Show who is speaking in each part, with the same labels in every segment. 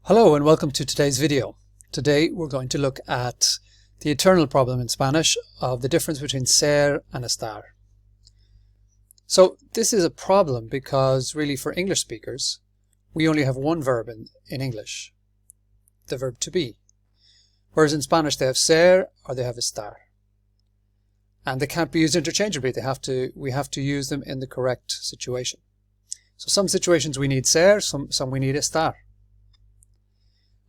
Speaker 1: Hello and welcome to today's video. Today we're going to look at the eternal problem in Spanish of the difference between ser and estar. So this is a problem because really for English speakers we only have one verb in English, the verb to be. Whereas in Spanish they have ser or they have estar. And they can't be used interchangeably. We have to use them in the correct situation. So some situations we need ser, some we need estar.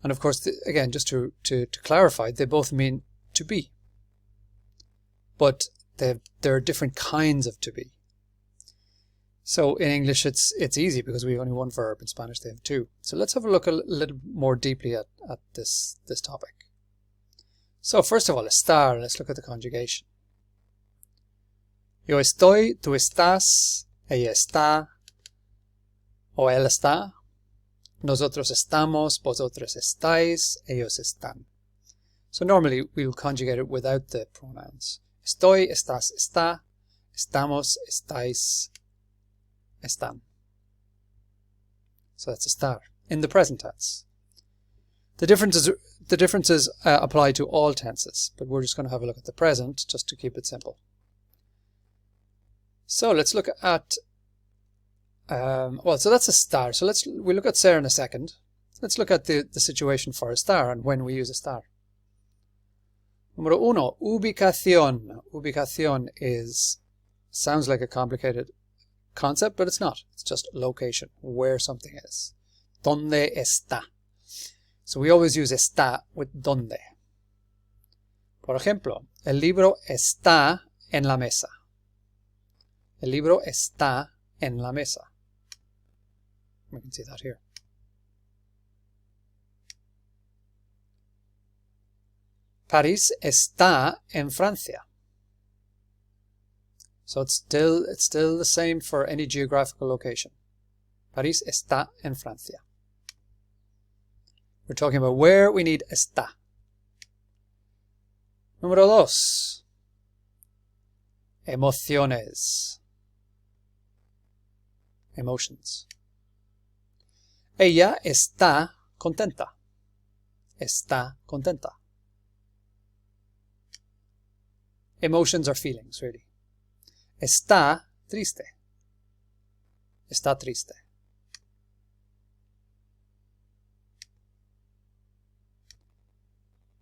Speaker 1: And of course, again, just to clarify, they both mean to be. But there are different kinds of to be. So in English it's easy because we have only one verb. In Spanish they have two. So let's have a look a little more deeply at this topic. So first of all, estar, let's look at the conjugation. Yo estoy, tú estás, ella está, o él está. Nosotros estamos, vosotros estáis, ellos están. So normally we will conjugate it without the pronouns. Estoy, estás, está, estamos, estáis, están. So that's estar in the present tense. The differences apply to all tenses, but we're just going to have a look at the present just to keep it simple. So let's look at so that's estar. So we'll look at ser in a second. Let's look at the situation for estar and when we use estar. Número uno, ubicación. Ubicación sounds like a complicated concept, but it's not. It's just location, where something is. ¿Dónde está? So we always use está with ¿dónde? Por ejemplo, el libro está en la mesa. El libro está en la mesa. We can see that here. París está en Francia. So it's still the same for any geographical location. París está en Francia. We're talking about where we need está. Número dos. Emociones. Emotions. Ella está contenta. Está contenta. Emotions are feelings, really. Está triste. Está triste.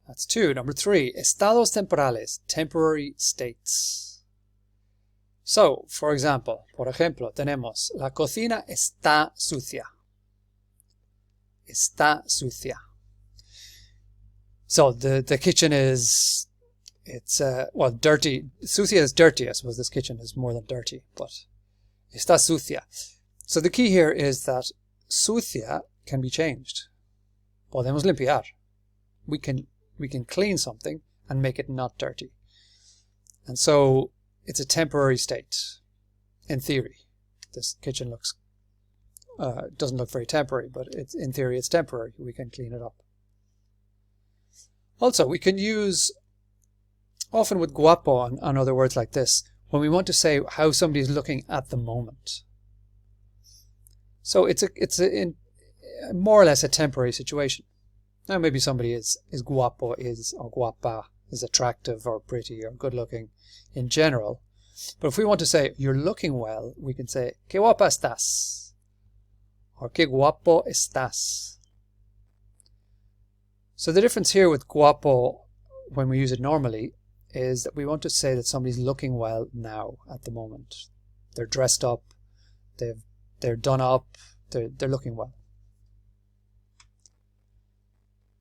Speaker 1: That's two. Number three, estados temporales, temporary states. So, por ejemplo, tenemos la cocina está sucia. Está sucia. So the kitchen it's dirty. Sucia is dirty. I suppose this kitchen is more than dirty, but está sucia. So the key here is that sucia can be changed. Podemos limpiar. We can clean something and make it not dirty. And so it's a temporary state, in theory. This kitchen doesn't look very temporary, but in theory it's temporary. We can clean it up. Also, we can use, often with guapo and other words like this, when we want to say how somebody is looking at the moment. So it's more or less a temporary situation. Now maybe somebody is guapo, or guapa, is attractive or pretty or good looking in general. But if we want to say you're looking well, we can say qué guapa estás or qué guapo estás. So the difference here with guapo when we use it normally is that we want to say that somebody's looking well now at the moment. They're dressed up, they're done up, they're looking well.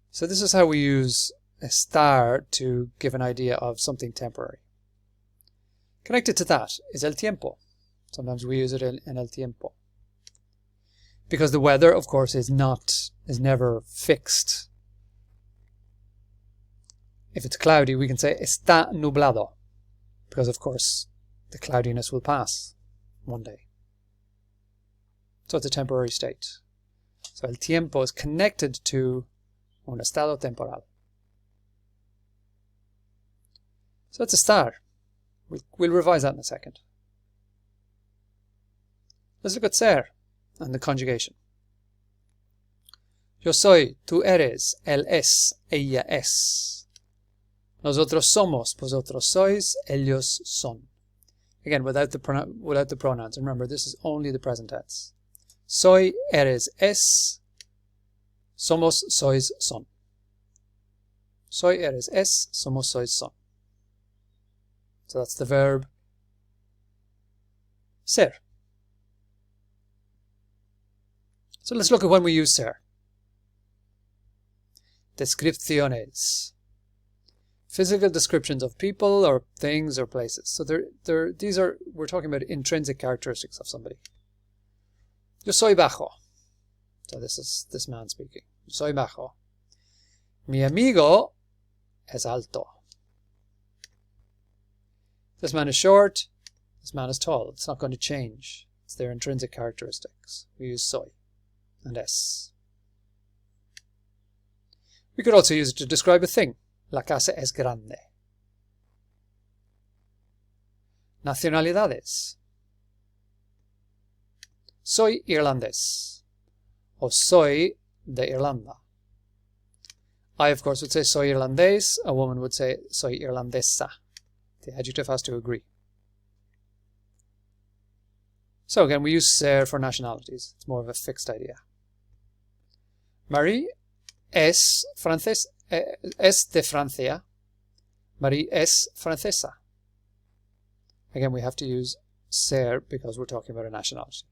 Speaker 1: So this is how we use estar to give an idea of something temporary. Connected to that is el tiempo. Sometimes we use it in el tiempo. Because the weather, of course, is never fixed. If it's cloudy, we can say está nublado. Because, of course, the cloudiness will pass one day. So it's a temporary state. So el tiempo is connected to un estado temporal. So it's estar. We'll revise that in a second. Let's look at ser and the conjugation. Yo soy, tú eres, él es, ella es. Nosotros somos, vosotros sois, ellos son. Again, without the pronouns. Remember, this is only the present tense. Soy, eres, es. Somos, sois, son. Soy, eres, es. Somos, sois, son. So that's the verb ser. So let's look at when we use ser. Descripciones. Physical descriptions of people or things or places. So we're talking about intrinsic characteristics of somebody. Yo soy bajo. So this is this man speaking. Yo soy bajo. Mi amigo es alto. This man is short. This man is tall. It's not going to change. It's their intrinsic characteristics. We use soy and es. We could also use it to describe a thing. La casa es grande. Nacionalidades. Soy irlandés. O soy de Irlanda. I, of course, would say soy irlandés. A woman would say soy irlandesa. The adjective has to agree. So again, we use ser for nationalities. It's more of a fixed idea. Marie es de Francia. Marie es francesa. Again, we have to use ser because we're talking about a nationality.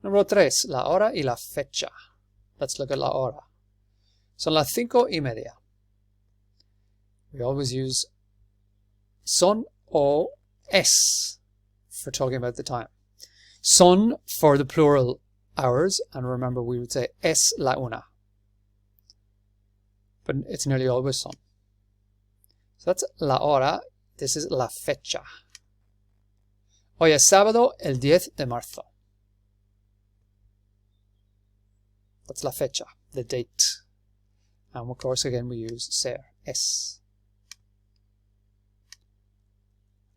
Speaker 1: Número 3, la hora y la fecha. Let's look at la hora. Son las 5:30. We always use son o es for talking about the time. Son for the plural hours, and remember we would say es la una. But it's nearly always son. So that's la hora. This is la fecha. Hoy es sábado, el 10 de marzo. That's la fecha, the date. And of course, again, we use ser, es.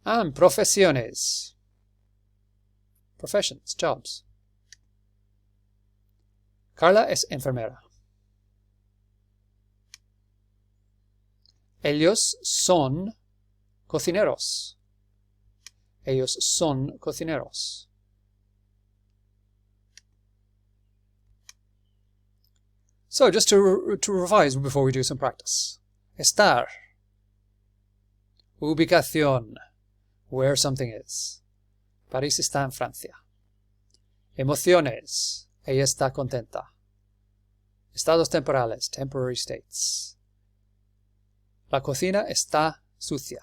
Speaker 1: And profesiones. Professions, jobs. Carla es enfermera. Ellos son cocineros. Ellos son cocineros. So just to revise before we do some practice. Estar. Ubicación. Where something is. París está en Francia. Emociones. Ella está contenta. Estados temporales. Temporary states. La cocina está sucia.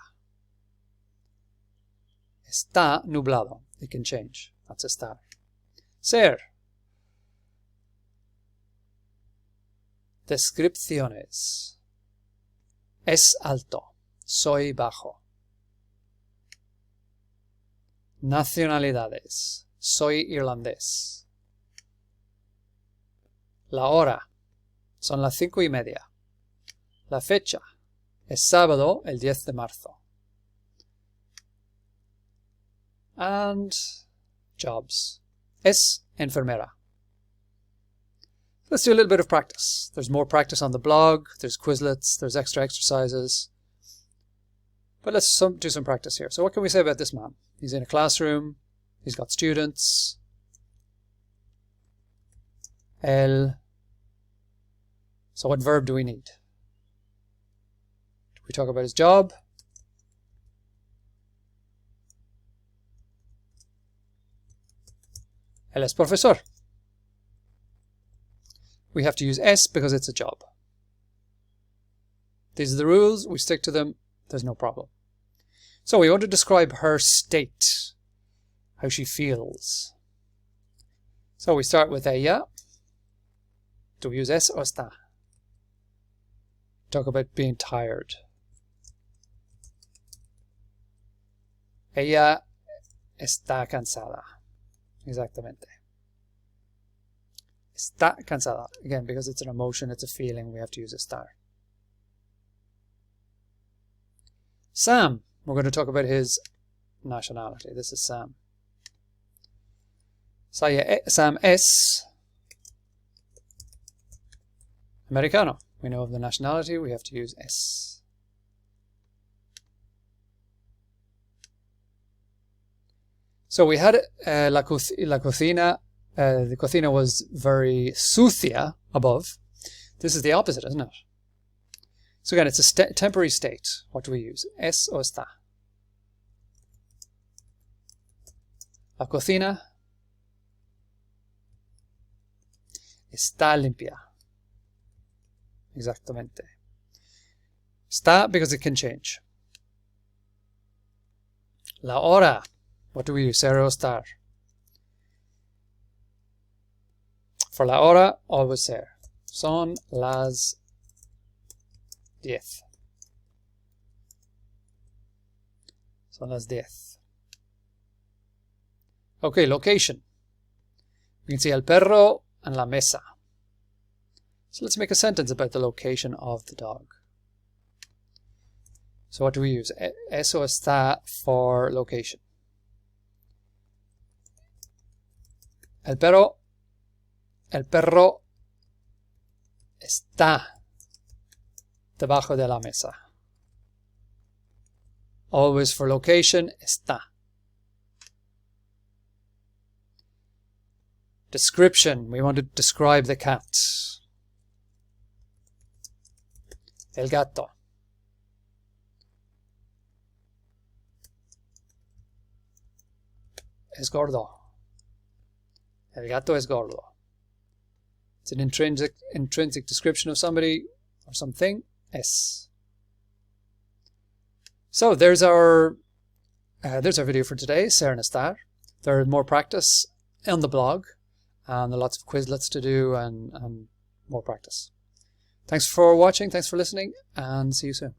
Speaker 1: Está nublado. It can change. That's estar. Ser. Descripciones. Es alto. Soy bajo. Nacionalidades. Soy irlandés. La hora. Son las 5:30. La fecha. Es sábado, el 10 de marzo. And jobs. Es enfermera. Let's do a little bit of practice. There's more practice on the blog. There's Quizlets. There's extra exercises. But let's do some practice here. So what can we say about this man? He's in a classroom. He's got students. Él. So what verb do we need? Do we talk about his job? Él es profesor. We have to use es because it's a job. These are the rules. We stick to them. There's no problem. So we want to describe her state, how she feels. So we start with ella. Do we use es or está? Talk about being tired. Ella está cansada. Exactamente. Está cansada. Again, because it's an emotion, it's a feeling, we have to use estar. Sam. We're going to talk about his nationality. This is Sam. Sam es Americano. We know of the nationality, we have to use es. So we had la cocina. The cocina was very sucia above. This is the opposite, isn't it? So again, it's a temporary state. What do we use? Es o está. La cocina está limpia. Exactamente. Está because it can change. La hora. What do we use? Ser o estar. For la hora, always ser. Son las 10. Son las 10. Okay, location. We can see el perro and la mesa. So let's make a sentence about the location of the dog. So what do we use? Eso está for location. El perro está debajo de la mesa. Always for location, está. Description. We want to describe the cat. El gato. Es gordo. El gato es gordo. It's an intrinsic description of somebody or something. Es. So there's our video for today. Ser and Estar. There's more practice on the blog, and there are lots of Quizlets to do and more practice. Thanks for watching. Thanks for listening, and see you soon.